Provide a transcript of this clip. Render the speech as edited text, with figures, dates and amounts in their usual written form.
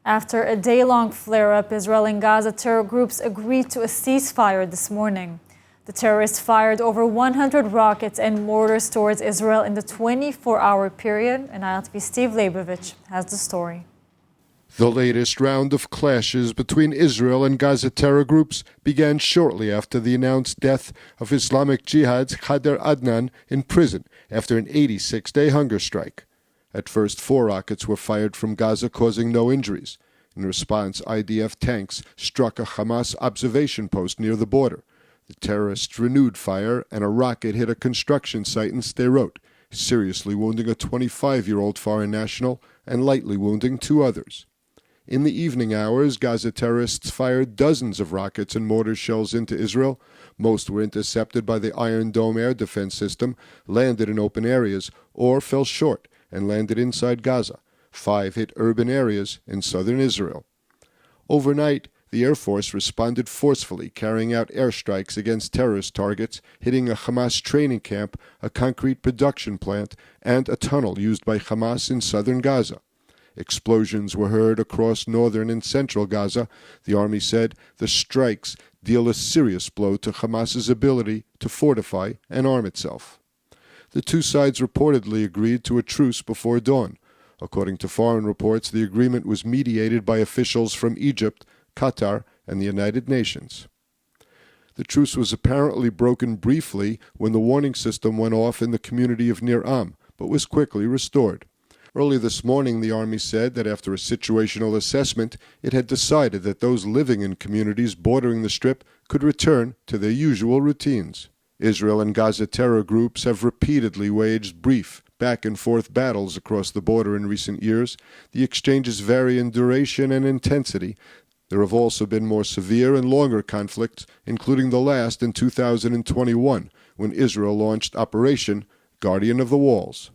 After a day-long flare-up, Israel and Gaza terror groups agreed to a ceasefire this morning. The terrorists fired over 100 rockets and mortars towards Israel in the 24-hour period, and ILTV Steve Leibovich has the story. The latest round of clashes between Israel and Gaza terror groups began shortly after the announced death of Islamic Jihad's Khader Adnan in prison after an 86-day hunger strike. At first, 4 rockets were fired from Gaza, causing no injuries. In response, IDF tanks struck a Hamas observation post near the border. The terrorists renewed fire, and a rocket hit a construction site in Sderot, seriously wounding a 25-year-old foreign national and lightly wounding 2 others. In the evening hours, Gaza terrorists fired dozens of rockets and mortar shells into Israel. Most were intercepted by the Iron Dome air defense system, landed in open areas, or fell short and landed inside Gaza. 5 hit urban areas in southern Israel. Overnight, the Air Force responded forcefully, carrying out airstrikes against terrorist targets, hitting a Hamas training camp, a concrete production plant, and a tunnel used by Hamas in southern Gaza. Explosions were heard across northern and central Gaza. The army said the strikes deal a serious blow to Hamas's ability to fortify and arm itself. The 2 sides reportedly agreed to a truce before dawn. According to foreign reports, the agreement was mediated by officials from Egypt, Qatar, and the United Nations. The truce was apparently broken briefly when the warning system went off in the community of Nir Am, but was quickly restored. Early this morning, the Army said that after a situational assessment, it had decided that those living in communities bordering the Strip could return to their usual routines. Israel and Gaza terror groups have repeatedly waged brief, back-and-forth battles across the border in recent years. The exchanges vary in duration and intensity. There have also been more severe and longer conflicts, including the last in 2021, when Israel launched Operation Guardian of the Walls.